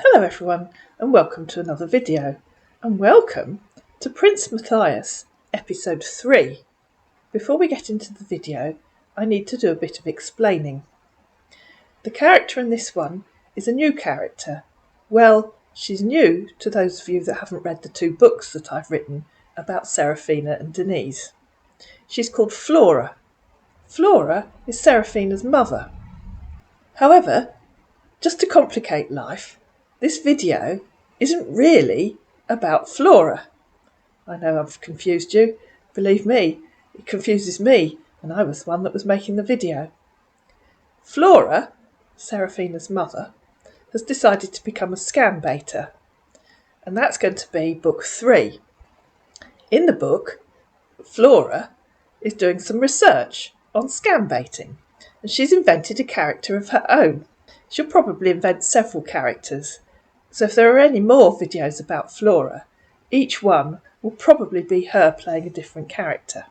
Hello everyone and welcome to another video, and welcome to Prince Mathias episode 3. Before we get into the video, I need to do a bit of explaining. The character in this one is a new character. Well, she's new to those of you that haven't read the 2 books that I've written about Serafina and Denise. She's called Flora. Flora is Serafina's mother. However, just to complicate life, this video isn't really about Flora. I know I've confused you. Believe me, it confuses me, and I was the one that was making the video. Flora, Serafina's mother, has decided to become a scam baiter, and that's going to be book 3. In the book, Flora is doing some research on scam baiting, and she's invented a character of her own. She'll probably invent several characters, so if there are any more videos about Flora, each one will probably be her playing a different character.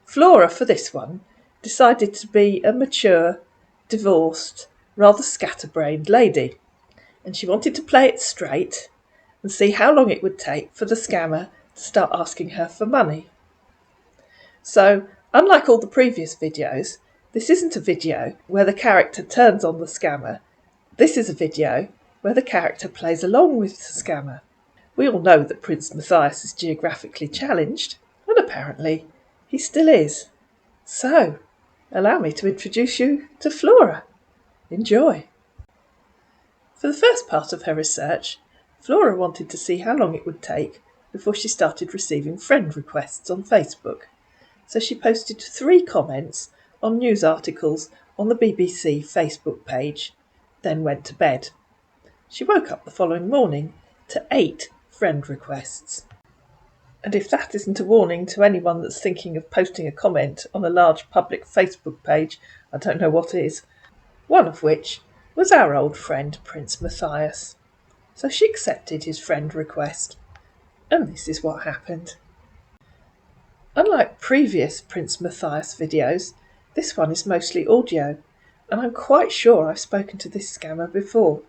Flora, for this one, decided to be a mature, divorced, rather scatterbrained lady, and she wanted to play it straight and see how long it would take for the scammer to start asking her for money. So, unlike all the previous videos, this isn't a video where the character turns on the scammer. This is a video where the character plays along with the scammer. We all know that Prince Mathias is geographically challenged, and apparently he still is. So, allow me to introduce you to Flora. Enjoy. For the first part of her research, Flora wanted to see how long it would take before she started receiving friend requests on Facebook. So she posted 3 comments on news articles on the BBC Facebook page, then went to bed. She woke up the following morning to 8 friend requests. And if that isn't a warning to anyone that's thinking of posting a comment on a large public Facebook page, I don't know what is. One of which was our old friend Prince Mathias. So she accepted his friend request. And this is what happened. Unlike previous Prince Mathias videos, this one is mostly audio, and I'm quite sure I've spoken to this scammer before.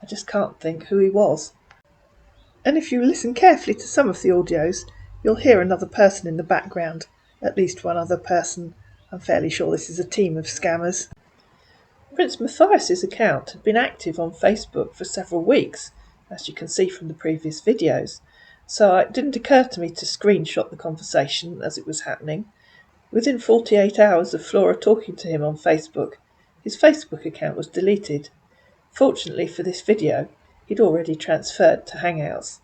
I just can't think who he was. And if you listen carefully to some of the audios, you'll hear another person in the background, at least one other person. I'm fairly sure this is a team of scammers. Prince Mathias's account had been active on Facebook for several weeks, as you can see from the previous videos, so it didn't occur to me to screenshot the conversation as it was happening. Within 48 hours of Flora talking to him on Facebook, his Facebook account was deleted. Fortunately for this video, he'd already transferred to Hangouts.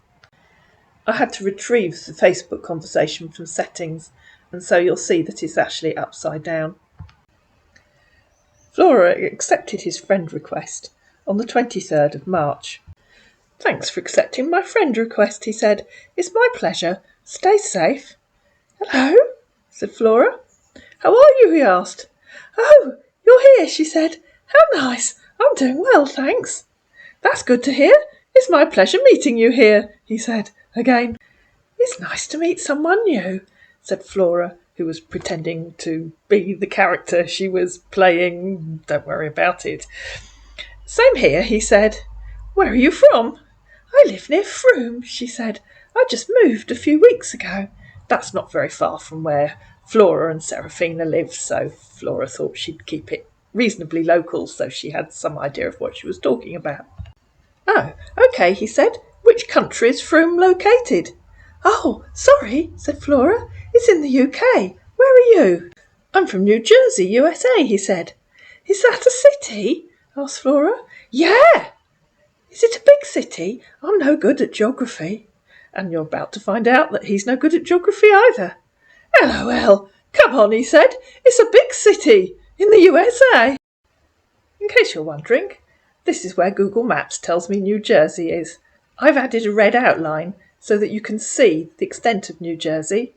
I had to retrieve the Facebook conversation from settings, and so you'll see that it's actually upside down. Flora accepted his friend request on the 23rd of March. "Thanks for accepting my friend request," he said. "It's my pleasure. Stay safe." "Hello," said Flora. "How are you?" he asked. "Oh, you're here," she said. "How nice. I'm doing well, thanks." "That's good to hear. It's my pleasure meeting you here," he said again. "It's nice to meet someone new," said Flora, who was pretending to be the character she was playing. Don't worry about it. "Same here," he said. "Where are you from?" "I live near Frome," she said. "I just moved a few weeks ago." That's not very far from where Flora and Serafina live, so Flora thought she'd keep it reasonably local so she had some idea of what she was talking about. "Oh, okay," he said. "Which country is Frome located?" "Oh, sorry," said Flora. "It's in the UK. Where are you?" "I'm from New Jersey, USA," he said. "Is that a city?" asked Flora. "Yeah." "Is it a big city? I'm no good at geography." And you're about to find out that he's no good at geography either. "LOL, come on," he said. "It's a big city in the USA." In case you're wondering, this is where Google Maps tells me New Jersey is. I've added a red outline so that you can see the extent of New Jersey.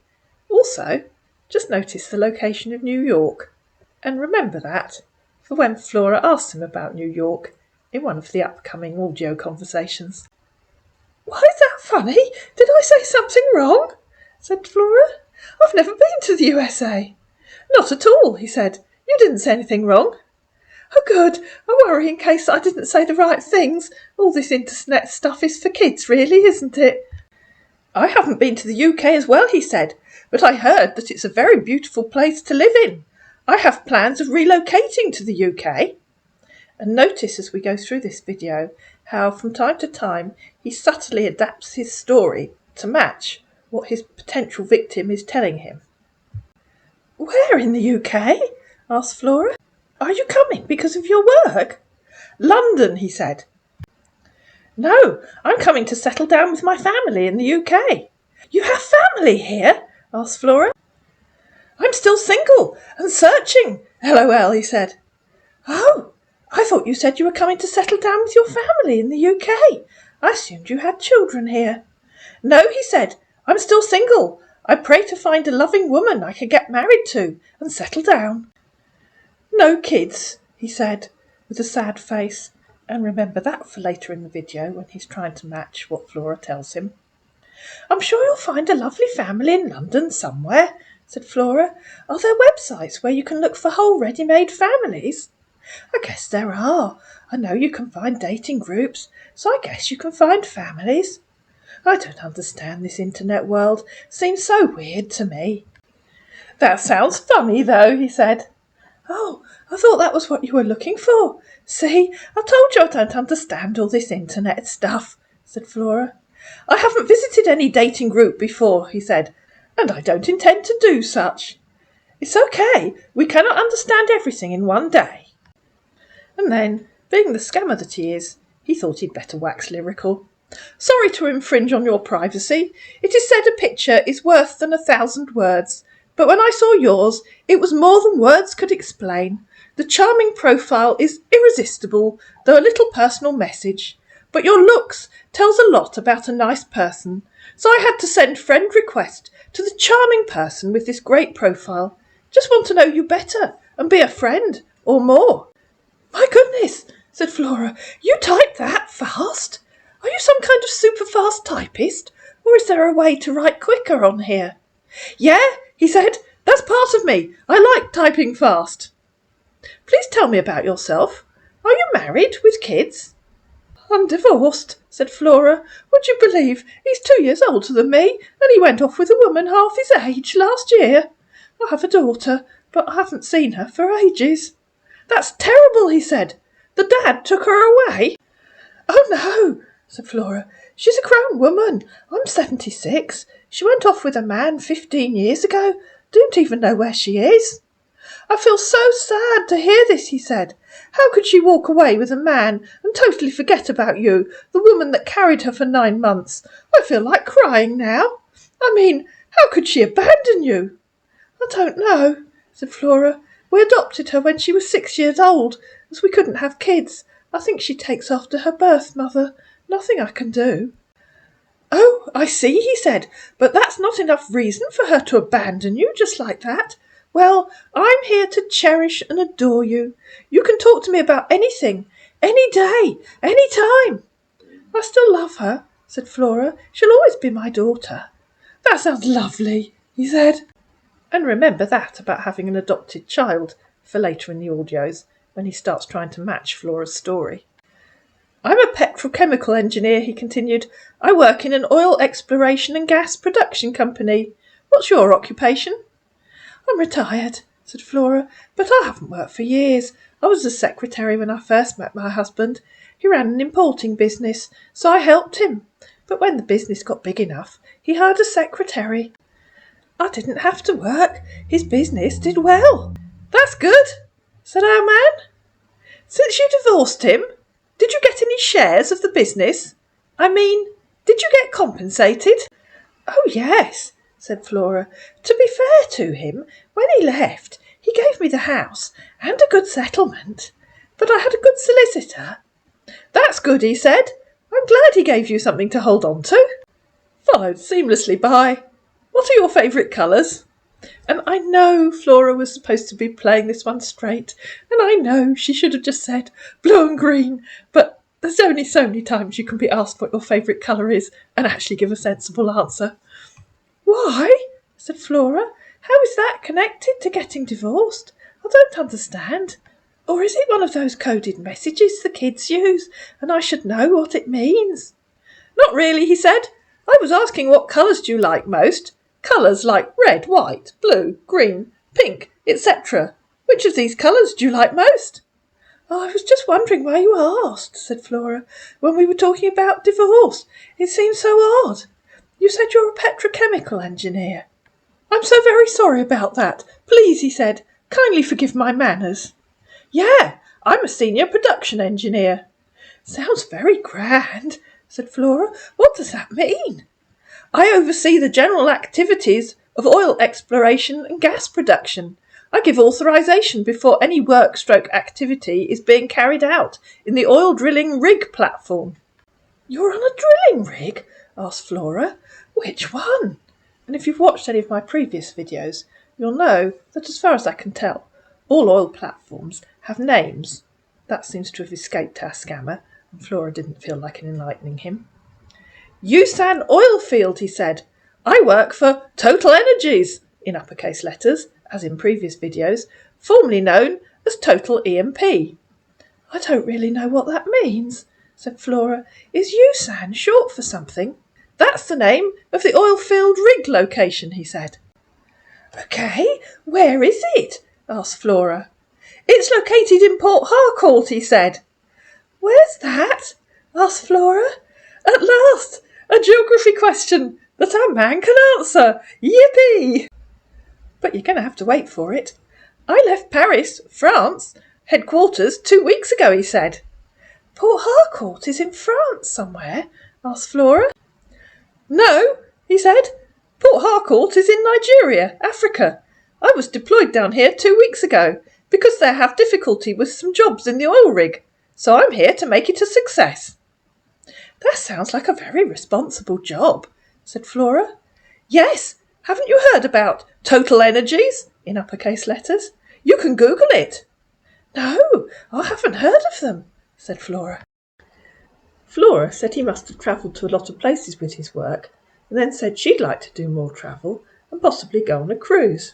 Also, just notice the location of New York. And remember that for when Flora asks him about New York in one of the upcoming audio conversations. "Why is that funny? Did I say something wrong?" said Flora. "I've never been to the USA." "Not at all," he said. "You didn't say anything wrong." Oh good, I worry in case I didn't say the right things. All this internet stuff is for kids, really, isn't it? I haven't been to the UK as well, he said, but I heard that it's a very beautiful place to live in. I have plans of relocating to the UK. And notice as we go through this video how from time to time he subtly adapts his story to match what his potential victim is telling him. Where in the UK? Asked Flora. Are you coming because of your work? London, he said. No, I'm coming to settle down with my family in the UK. You have family here? Asked Flora. I'm still single and searching, LOL, he said. Oh, I thought you said you were coming to settle down with your family in the UK. I assumed you had children here. No, he said, I'm still single. I pray to find a loving woman I can get married to and settle down. No kids, he said, with a sad face, and remember that for later in the video when he's trying to match what Flora tells him. I'm sure you'll find a lovely family in London somewhere, said Flora. Are there websites where you can look for whole ready-made families? I guess there are. I know you can find dating groups, so I guess you can find families. I don't understand this internet world. Seems so weird to me. That sounds funny, though, he said. Oh, I thought that was what you were looking for. See, I told you I don't understand all this internet stuff, said Flora. I haven't visited any dating group before, he said, and I don't intend to do such. It's okay. We cannot understand everything in one day. And then, being the scammer that he is, he thought he'd better wax lyrical. Sorry to infringe on your privacy. It is said a picture is worth than 1,000 words, but when I saw yours, it was more than words could explain. The charming profile is irresistible, though a little personal message. But your looks tells a lot about a nice person, so I had to send friend request to the charming person with this great profile. Just want to know you better and be a friend, or more. My goodness, said Flora, you type that fast? Are you some kind of super fast typist, or is there a way to write quicker on here? Yeah, he said, that's part of me. I like typing fast. Please tell me about yourself. Are you married with kids? I'm divorced, said Flora. Would you believe he's 2 years older than me, and he went off with a woman half his age last year? I have a daughter, but I haven't seen her for ages. That's terrible, he said. The dad took her away. Oh no, said Flora. She's a grown woman. I'm 76. She went off with a man 15 years ago. Don't even know where she is. I feel so sad to hear this, he said. How could she walk away with a man and totally forget about you, the woman that carried her for 9 months? I feel like crying now. I mean, how could she abandon you? I don't know, said Flora. We adopted her when she was 6 years old, as we couldn't have kids. I think she takes after her birth mother. Nothing I can do. Oh, I see, he said, but that's not enough reason for her to abandon you just like that. Well, I'm here to cherish and adore you. You can talk to me about anything, any day, any time. I still love her, said Flora. She'll always be my daughter. That sounds lovely, he said. And remember that about having an adopted child for later in the audios when he starts trying to match Flora's story. I'm a petrochemical engineer, he continued. I work in an oil exploration and gas production company. What's your occupation? I'm retired, said Flora, but I haven't worked for years. I was a secretary when I first met my husband. He ran an importing business, so I helped him. But when the business got big enough, he hired a secretary. I didn't have to work. His business did well. That's good, said our man. Since you divorced him, did you get any shares of the business? I mean, did you get compensated? Oh, yes, said Flora. To be fair to him, when he left, he gave me the house and a good settlement. But I had a good solicitor. That's good, he said. I'm glad he gave you something to hold on to. Followed seamlessly by, what are your favourite colours? And I know Flora was supposed to be playing this one straight, and I know she should have just said blue and green, but there's only so many times you can be asked what your favourite colour is and actually give a sensible answer. Why? Said Flora. How is that connected to getting divorced? I don't understand. Or is it one of those coded messages the kids use, and I should know what it means? Not really, he said. I was asking what colours do you like most? Colours like red, white, blue, green, pink, etc. Which of these colours do you like most? Oh, I was just wondering why you asked, said Flora, when we were talking about divorce. It seems so odd. You said you're a petrochemical engineer. I'm so very sorry about that. Please, he said, kindly forgive my manners. Yeah, I'm a senior production engineer. Sounds very grand, said Flora. What does that mean? I oversee the general activities of oil exploration and gas production. I give authorization before any work/activity is being carried out in the oil drilling rig platform. You're on a drilling rig? Asked Flora. Which one? And if you've watched any of my previous videos, you'll know that as far as I can tell, all oil platforms have names. That seems to have escaped our scammer, and Flora didn't feel like enlightening him. Usan oil field, he said. I work for Total Energies, in uppercase letters, as in previous videos, formerly known as Total EMP. I don't really know what that means, said Flora. Is Usan short for something? That's the name of the oil field rig location, he said. OK, where is it? Asked Flora. It's located in Port Harcourt, he said. Where's that? Asked Flora. At last, a geography question that our man can answer. Yippee! But you're going to have to wait for it. I left Paris, France, headquarters 2 weeks ago, he said. Port Harcourt is in France somewhere? Asked Flora. No, he said. Port Harcourt is in Nigeria, Africa. I was deployed down here 2 weeks ago because they have difficulty with some jobs in the oil rig, so I'm here to make it a success. That sounds like a very responsible job, said Flora. Yes, haven't you heard about Total Energies, in uppercase letters? You can Google it. No, I haven't heard of them, said Flora. Flora said he must have travelled to a lot of places with his work, and then said she'd like to do more travel and possibly go on a cruise.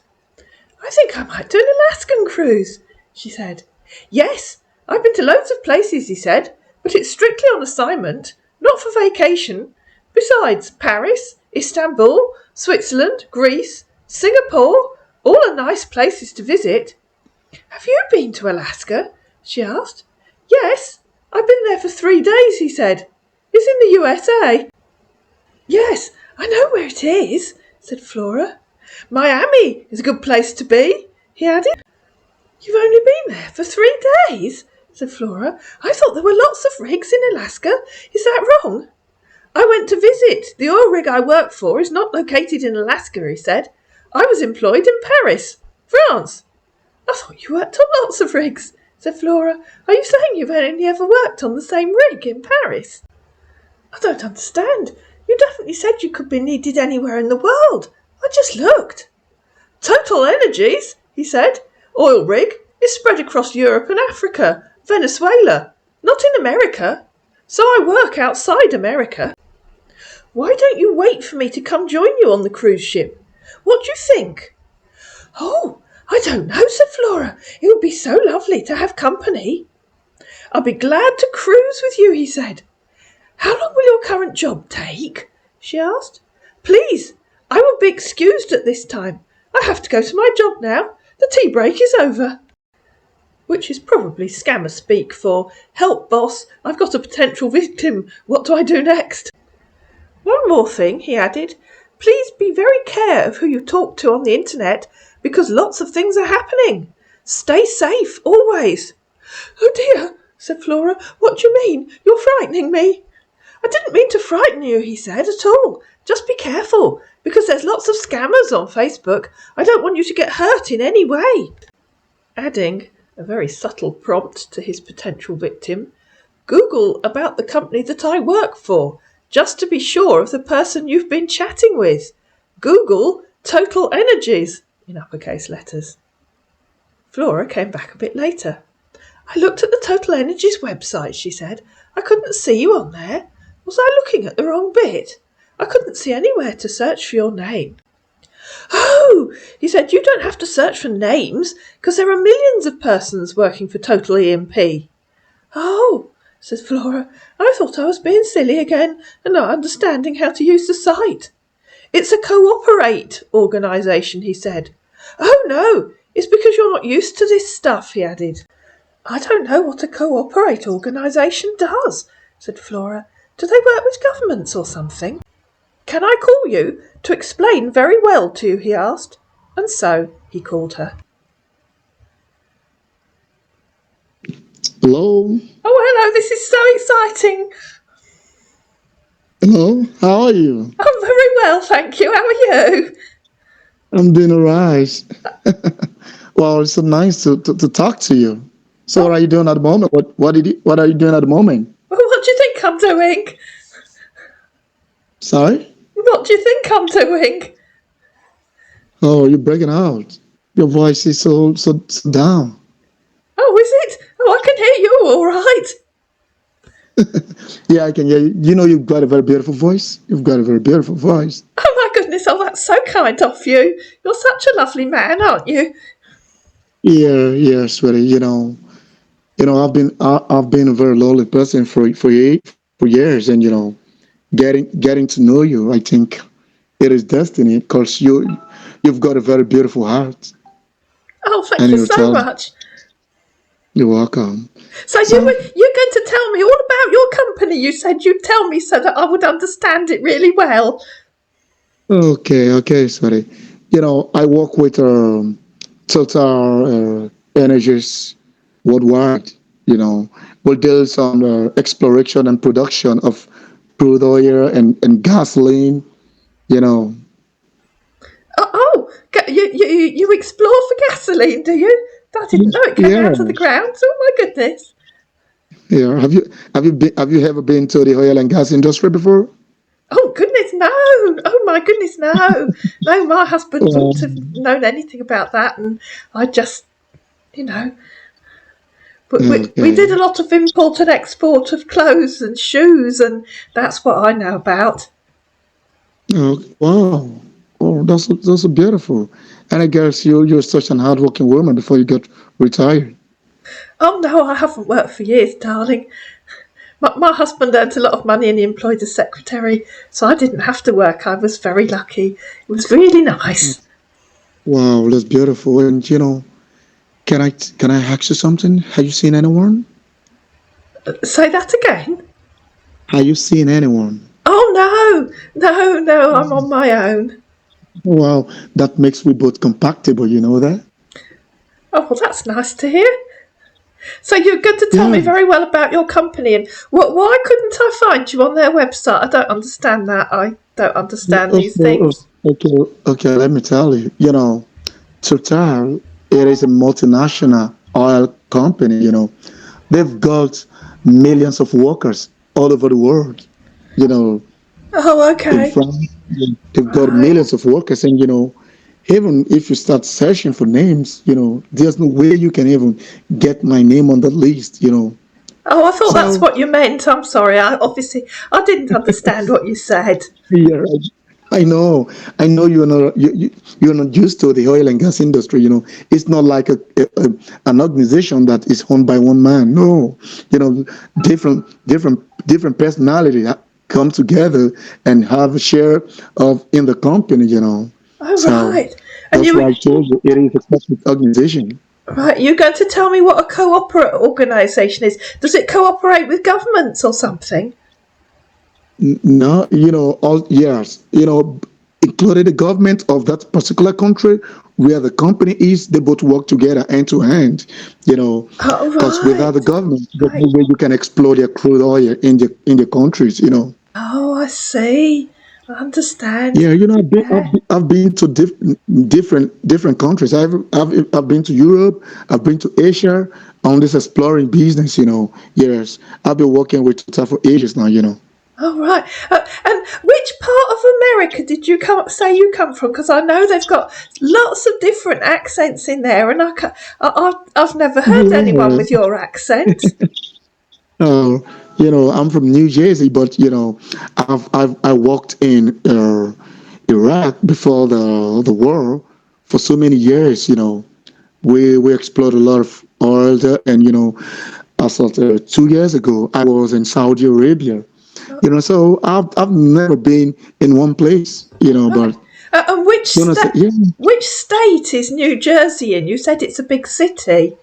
I think I might do an Alaskan cruise, she said. Yes, I've been to loads of places, he said, but it's strictly on assignment, not for vacation. Besides, Paris, Istanbul, Switzerland, Greece, Singapore, all are nice places to visit. Have you been to Alaska? She asked. Yes, I've been there for 3 days, he said. It's in the USA. Yes, I know where it is, said Flora. Miami is a good place to be, he added. You've only been there for 3 days, said Flora. I thought there were lots of rigs in Alaska. Is that wrong? I went to visit. The oil rig I work for is not located in Alaska, he said. I was employed in Paris, France. I thought you worked on lots of rigs, said Flora. Are you saying you've only ever worked on the same rig in Paris? I don't understand. You definitely said you could be needed anywhere in the world. I just looked. Total Energies, he said. Oil rig is spread across Europe and Africa, Venezuela, not in America. So I work outside America. Why don't you wait for me to come join you on the cruise ship? What do you think? Oh, I don't know, said Flora. It would be so lovely to have company. I'll be glad to cruise with you, he said. How long will your current job take? She asked. Please, I will be excused at this time. I have to go to my job now. The tea break is over. Which is probably scammer speak for, help boss, I've got a potential victim. What do I do next? One more thing, he added. Please be very careful of who you talk to on the internet because lots of things are happening. Stay safe, always. Oh dear, said Flora. What do you mean? You're frightening me. I didn't mean to frighten you, he said, at all. Just be careful, because there's lots of scammers on Facebook. I don't want you to get hurt in any way. Adding a very subtle prompt to his potential victim, Google about the company that I work for, just to be sure of the person you've been chatting with. Google Total Energies, in uppercase letters. Flora came back a bit later. I looked at the Total Energies website, she said. I couldn't see you on there. Was I looking at the wrong bit? I couldn't see anywhere to search for your name. Oh, he said, you don't have to search for names, because there are millions of persons working for Total EMP. Oh, says Flora, I thought I was being silly again and not understanding how to use the site. It's a cooperate organisation, he said. Oh no, it's because you're not used to this stuff, he added. I don't know what a cooperate organisation does, said Flora. Do they work with governments or something? Can I call you to explain very well to you, he asked. And so he called her. Hello. Oh, hello, this is so exciting. Hello. How are you? I'm very well, thank you. How are you? I'm doing all right. Well, it's so nice to talk to you. So, what are you doing at the moment? What are you doing at the moment? Well, what do you think I'm doing? Sorry? What do you think I'm doing? Oh, you're breaking out. Your voice is so down. Oh, is it? Oh, I can hear you all right. Yeah, I can hear you. You know, you've got a very beautiful voice. You've got a very beautiful voice. Oh, my goodness. Oh, that's so kind of you. You're such a lovely man, aren't you? Yeah, sweetie. I've been a very lonely person for years, and getting to know you, I think it is destiny because you've got a very beautiful heart, Oh, thank and you you're so talented. much. You're welcome. So you're So, going to tell me all about your company. You said you'd tell me so that I would understand it really well. okay, sorry. I work with Total Energies worldwide. We deal on exploration and production of crude oil and gasoline. You know, You explore for gasoline, do you? I didn't know it came out of the yes, ground. Oh, my goodness. yeah. Have you ever been to the oil and gas industry before? Oh, goodness, no. Oh, my goodness, no. No, my husband wouldn't have Um, known anything about that. And I just, you know, but we did a okay. lot of import and export of clothes and shoes, and that's what I know about. Oh, wow. Oh, that's so beautiful. And I guess you're such an hardworking woman before you get retired. Oh, no, I haven't worked for years, darling. My husband earned a lot of money and he employed a secretary, so I didn't have to work. I was very lucky. It was really nice. Wow, that's beautiful. And can I ask you something? Have you seen anyone? Say that again. Have you seen anyone? Oh, no, I'm on my own. Wow, that makes we both compatible. You know that? Oh, well, that's nice to hear. So you're going to tell me Yeah. very well about your company and why couldn't I find you on their website? I don't understand that. I don't understand Okay, these things. okay. Let me tell you. Total, it is a multinational oil company. They've got millions of workers all over the world. You know, Oh, in okay. France, they've got Right. millions of workers, and even if you start searching for names, there's no way you can even get my name on that list. Oh, I thought that's So what you meant. I'm sorry. I didn't understand what you said. yeah, I know you're not used to the oil and gas industry. It's not like an organization that is owned by one man. No, you know, different personalities come together and have a share of in the company. Oh, So right. And that's why I told you it is a separate organization. right, you're going to tell me what a cooperate organisation is. Does it cooperate with governments or something? No, all yes, including the government of that particular country where the company is, they both work together hand to hand, Oh, because without the right. government, there's no Right. way you can explore their crude oil in the countries. Oh, I see. I understand. Yeah, Yeah. I've been to different countries. I've been to Europe. I've been to Asia on this exploring business. Yes, I've been working with Total for ages now. Oh, right. And which part of America did say you come from? Because I know they've got lots of different accents in there, and I've never heard anyone Yeah. with your accent. Uh, I'm from New Jersey, but I worked Iraq before the war for so many years. We explored a lot of oil there, and as of 2 years ago, I was in Saudi Arabia. So I've never been in one place. Right. But And soon as yeah, which state is New Jersey in? You said it's a big city.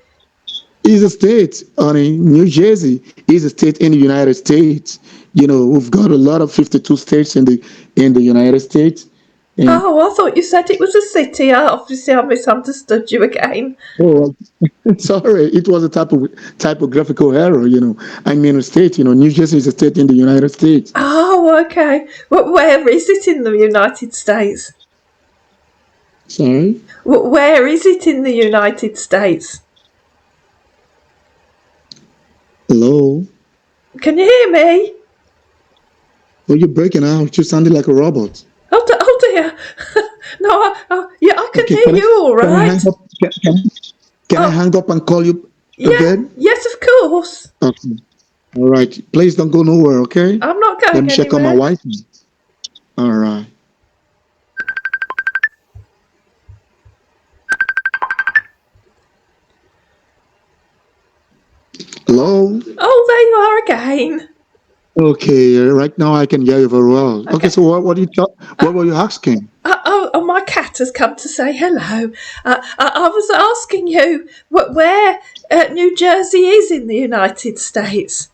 is a state, honey. New Jersey is a state in the United States. We've got a lot of 52 states in the United States, and Oh, I thought you said it was a city. Obviously, I misunderstood you again. oh, sorry, it was a typographical error. I mean a state. New Jersey is a state in the United States. Oh, okay. Where is it in the United States? Sorry. Where is it in the United States? Hello. Can you hear me? Oh, you're breaking out. You sounded like a robot. Oh dear. No, yeah, I can Okay, hear you all can I right. hang up? Can I Oh, hang up and call you yeah, again? yes, of course. Okay. All right. Please don't go nowhere, okay? I'm not Let going me check on my anywhere. Wi-Fi. All right. Hello? Oh, there you are again. Okay, right now I can hear you very well. Okay, Okay. so what were you asking? Oh, my cat has come to say hello. I was asking you where New Jersey is in the United States.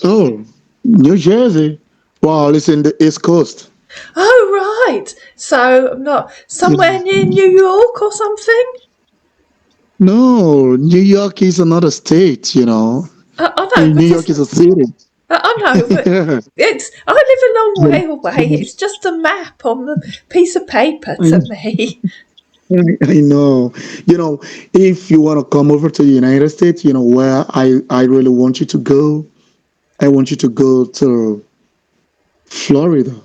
Oh, New Jersey. Wow, it's in the East Coast. Oh, right. So I'm not somewhere Yeah. near New York or something? No, New York is another state. I know, New but York is a city. I know, but Yeah. I live a long Yeah. way away. It's just a map on the piece of paper I, to me. I know. If you want to come over to the United States, where I really want you to go, I want you to go to Florida.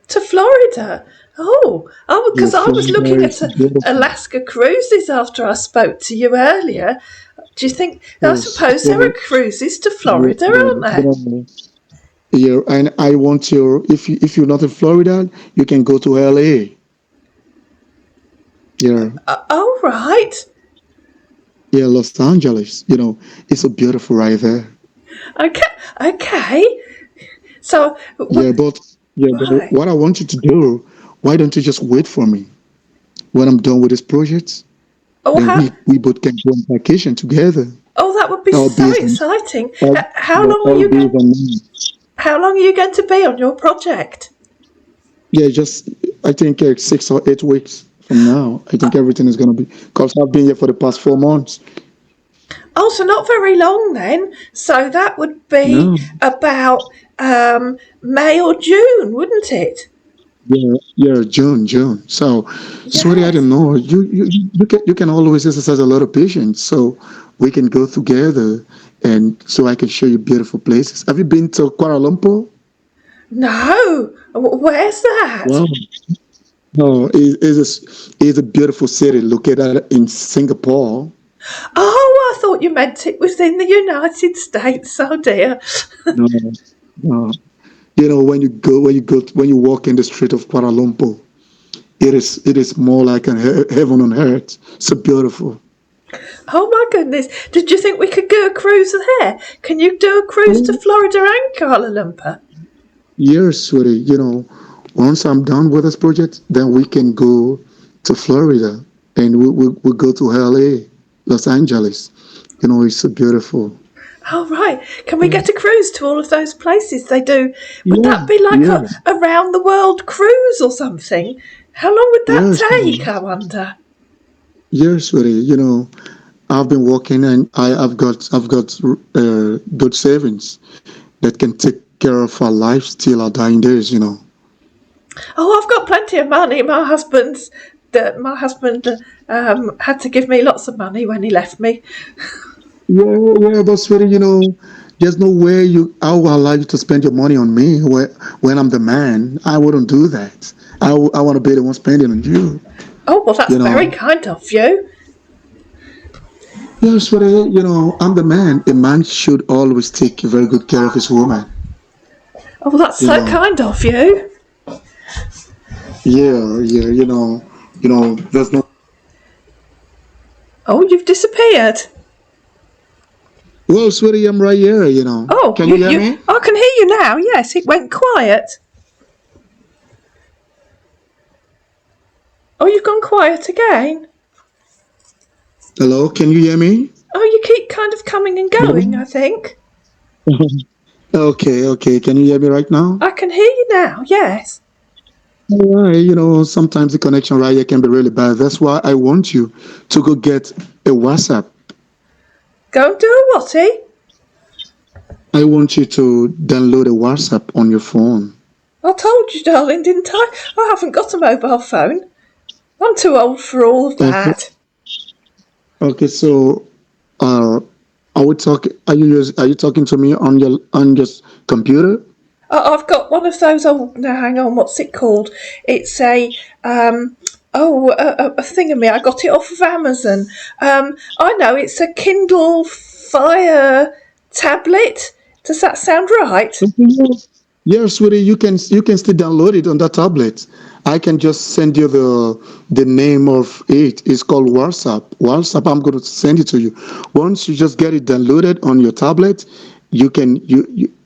To Florida. Oh, Yeah, because I was Florida looking at is beautiful. Alaska cruises after I spoke to you earlier. Do you think? I Oh, suppose there are so, cruises to yeah, Florida, yeah, aren't there? yeah, and I want you. If you're not in Florida, you can go to LA. Yeah, Oh, right. yeah, Los Angeles. It's so beautiful right there. Okay, okay. So, Yeah, but right. what I want you to do, why don't you just wait for me? When I'm done with this project, Oh, then we both can go on vacation together. that would be All so based on exciting. all, How yeah, long are all you based going? on me. How long are you going to be on your project? Yeah, just I think 6 or 8 weeks from now, I think everything is gonna be. Because I've been here for the past 4 months. Oh, so not very long then. So that would be No, about May or June, wouldn't it? yeah, June. So, sweetie, I Yes. don't know. You can always exercise a lot of patience, so we can go together, and so I can show you beautiful places. Have you been to Kuala Lumpur? No. Where's that? Wow. No, it's a beautiful city located in Singapore. Oh, I thought you meant it was in the United States. Oh dear. No, no. When you walk in the street of Kuala Lumpur, it is more like a heaven on earth. So beautiful. Oh my goodness. Did you think we could go a cruise there? Can you do a cruise to Oh, Florida and Kuala Lumpur? yes, sweetie. Once I'm done with this project, then we can go to Florida and we'll go to LA, Los Angeles. It's so beautiful. Oh right. Can we get a cruise to all of those places they do? Would Yeah, that be like yeah, a round the world cruise or something? How long would that yes, take, I wonder? yes, sweetie. I've been working and I've got good savings that can take care of our life till our dying days. Oh, I've got plenty of money. My husband had to give me lots of money when he left me. Yeah, yeah, but sweetie, there's no way I will allow you to spend your money on me when I'm the man. I wouldn't do that. I want to be the one spending on you. Oh, well, that's You very know. kind of you. Yeah, sweetie, I'm the man. A man should always take very good care of his woman. Oh, well, that's You so know. kind of you. Yeah, yeah, there's no. Oh, you've disappeared. Well, sweetie, I'm right here, Oh, Can you hear me? I can hear you now. Yes, it went quiet. Oh, you've gone quiet again. Hello, can you hear me? Oh, you keep kind of coming and going, I think. Okay, okay. Can you hear me right now? I can hear you now, yes. All right, sometimes the connection right here can be really bad. That's why I want you to go get a WhatsApp. Go and do a whatty? I want you to download a WhatsApp on your phone. I told you, darling, didn't I? I haven't got a mobile phone. I'm too old for all of Okay, that. okay, so uh, are we talking? Are you talking to me on your computer? I've got one of those old. Now, hang on, what's it called? It's a thingamy. I got it off of Amazon. I know it's a Kindle Fire tablet. Does that sound right? Yeah, sweetie, you can still download it on that tablet. I can just send you the name of it. It's called WhatsApp. WhatsApp. I'm going to send it to you. Once you just get it downloaded on your tablet, you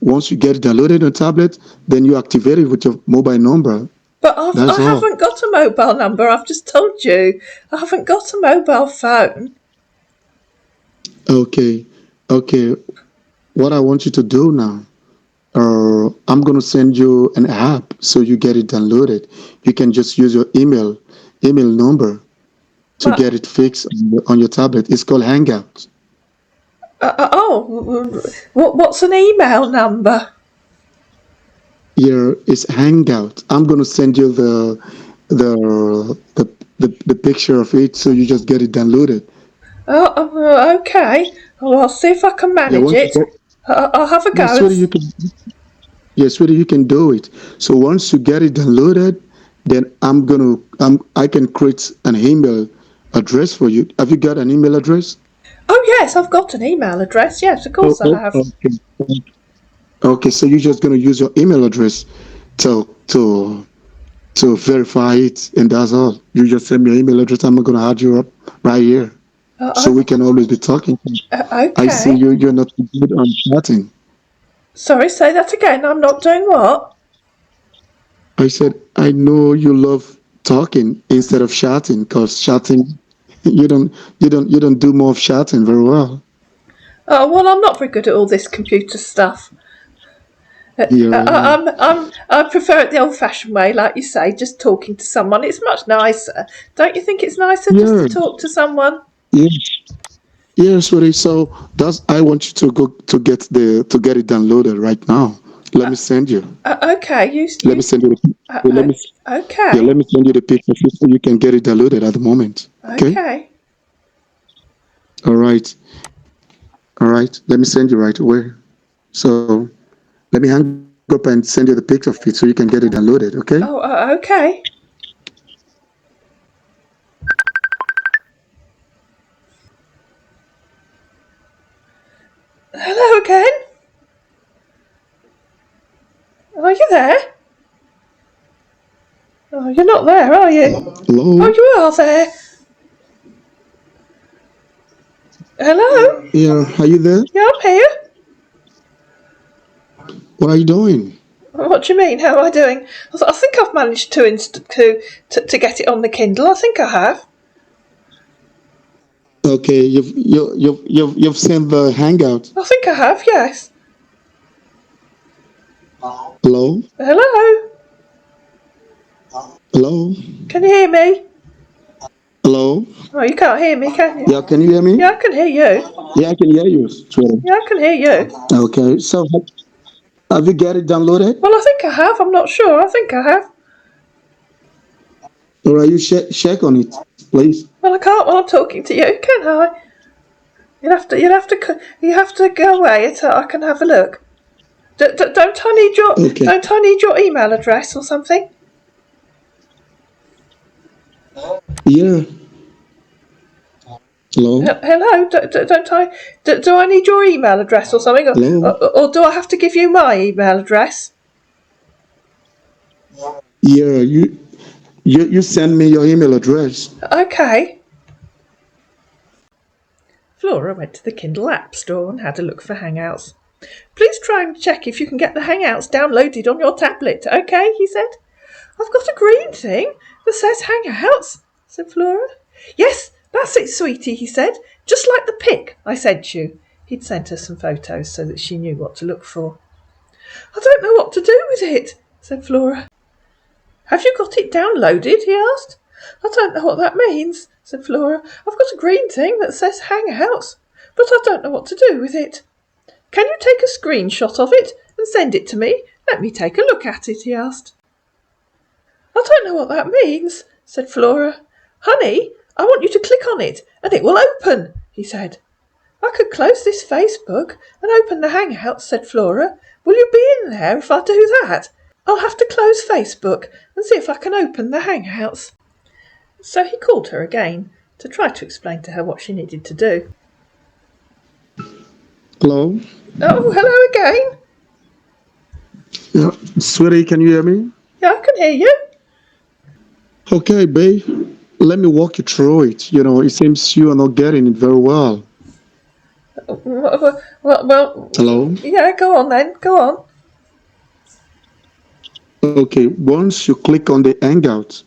once you get it downloaded on tablet, then you activate it with your mobile number. But That's I all. haven't got a mobile number. I've just told you. I haven't got a mobile phone. Okay, okay. What I want you to do now. I'm going to send you an app so you get it downloaded. You can just use your email number to But get it fixed on your tablet. It's called Hangout. what's an email number? Here is Hangout. I'm going to send you the picture of it so you just get it downloaded. Okay. Well, I'll see if I can Yeah, manage once you it. get, I'll have a yeah, go. sweetie, you can. Yeah, sweetie, you can do it. So once you get it downloaded, then I can create an email address for you. Have you got an email address? Oh, yes, I've got an email address. Yes, of Oh, course I oh, have. okay. Okay, so you're just gonna use your email address to verify it, and that's all. You just send me your email address. I'm gonna add you up right here, so Uh, we can always be talking. I see okay. you're not good on chatting. Sorry, say that again. I'm not doing what? I said I know you love talking instead of chatting, because chatting you don't do more of chatting very well. Oh, well, I'm not very good at all this computer stuff. Yeah, yeah, I prefer it the old-fashioned way, like you say, just talking to someone. It's much nicer. Don't you think it's nicer just to yeah, talk to someone? yeah. Yeah, sweetie. So that's I want you to go to get it downloaded right now. Let me send you. Okay, Let me send you the uh, yeah, uh, let okay, me send you the picture so you can get it downloaded at the moment. Okay? okay. All right. All right. Let me send you right away. So let me hang up and send you the picture of it so you can get it downloaded, okay? Oh, okay. Hello again. Are you there? Oh, you're not there, are you? Oh, Hello? you are there. Hello? Yeah, are you there? Yeah, I'm here. What are you doing? What do you mean? How am I doing? I think I've managed to get it on the Kindle. I think I have. Okay, you've sent the hangout. I think I have. Yes. Hello? Hello. Hello? Can you hear me? Hello? Oh, you can't hear me, can you? Yeah, can you hear me? Yeah, I can hear you. Yeah, I can hear you. Sweetie. Yeah, I can hear you. Okay, so have you got it downloaded? Well, I think I have. I'm not sure. I think I have. Or are you check on it, please? Well, I can't while I'm talking to you, can I? You have to go away so I can have a look. Okay. Don't I need your email address or something? Yeah. Hello? Hello, don't I? Do I need your email address or something, Hello? or do I have to give you my email address? Yeah, you send me your email address. Okay. Flora went to the Kindle App Store and had a look for Hangouts. Please try and check if you can get the Hangouts downloaded on your tablet, okay? He said. I've got a green thing that says Hangouts, said Flora. Yes, that's it, sweetie, he said. Just like the pic I sent you. He'd sent her some photos so that she knew what to look for. I don't know what to do with it, said Flora. Have you got it downloaded? He asked. I don't know what that means, said Flora. I've got a green thing that says Hangouts, but I don't know what to do with it. Can you take a screenshot of it and send it to me? Let me take a look at it, he asked. I don't know what that means, said Flora. Honey, I want you to click on it and it will open, he said. I could close this Facebook and open the Hangouts, said Flora. Will you be in there if I do that? I'll have to close Facebook and see if I can open the Hangouts. So he called her again to try to explain to her what she needed to do. Hello? Oh, hello again. Yeah. Sweetie, can you hear me? Yeah, I can hear you. Okay, babe. Let me walk you through it. It seems you are not getting it very well. Well, Hello? yeah, go on then, go on. Okay, once you click on the Hangout,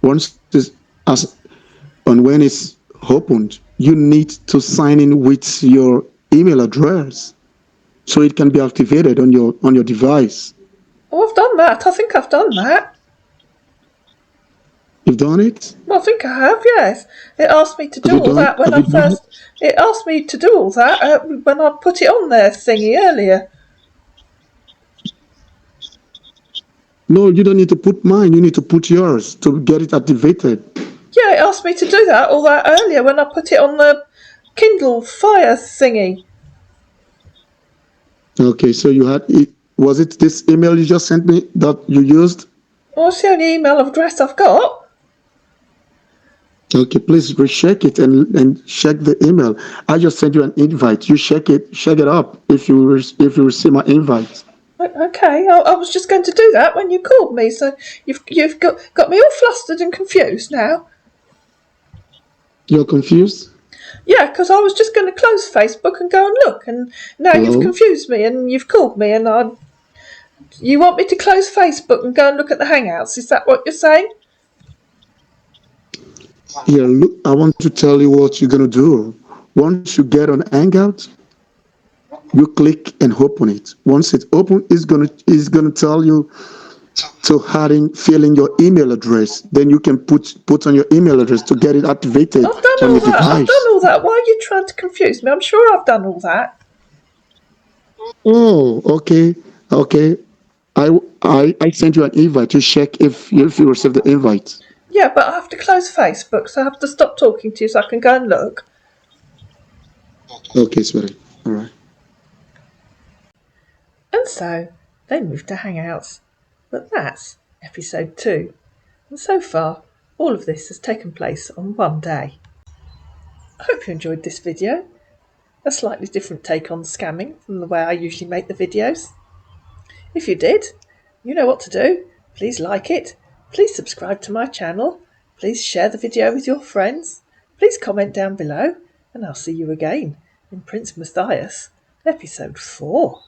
once this as and when it's opened, you need to sign in with your email address so it can be activated on your device. Oh, I've done that. I think I've done that. You've done it? Well, I think I have, yes. It asked me to Have do you all done that when have I you done it? first... It asked me to do all that when I put it on there thingy earlier. No, you don't need to put mine, you need to put yours to get it activated. Yeah, it asked me to do all that earlier when I put it on the Kindle Fire thingy. Okay, so you had it. Was it this email you just sent me that you used? Well, it's the only email address I've got. Okay, please recheck it and check the email. I just sent you an invite. You check it up if you receive my invite. Okay, I was just going to do that when you called me, so you've got me all flustered and confused now. You're confused? Yeah, because I was just going to close Facebook and go and look, and now you've Hello? confused me and you've called me, and you want me to close Facebook and go and look at the Hangouts? Is that what you're saying? Here, look, I want to tell you what you're gonna do. Once you get on Hangout, you click and open it. Once it's open, it's gonna tell you to fill in your email address. Then you can put on your email address to get it activated I've done on all your that. I've done device. all that. Why are you trying to confuse me? I'm sure I've done all that. Oh, okay, okay. I sent you an invite to check if you received the invite. Yeah, but I have to close Facebook, so I have to stop talking to you so I can go and look. Okay, sweetie. All right. And so they moved to Hangouts. But that's episode 2. And so far, all of this has taken place on one day. I hope you enjoyed this video. A slightly different take on scamming from the way I usually make the videos. If you did, you know what to do. Please like it. Please subscribe to my channel. Please share the video with your friends. Please comment down below. And I'll see you again in Prince Matthias, episode 4.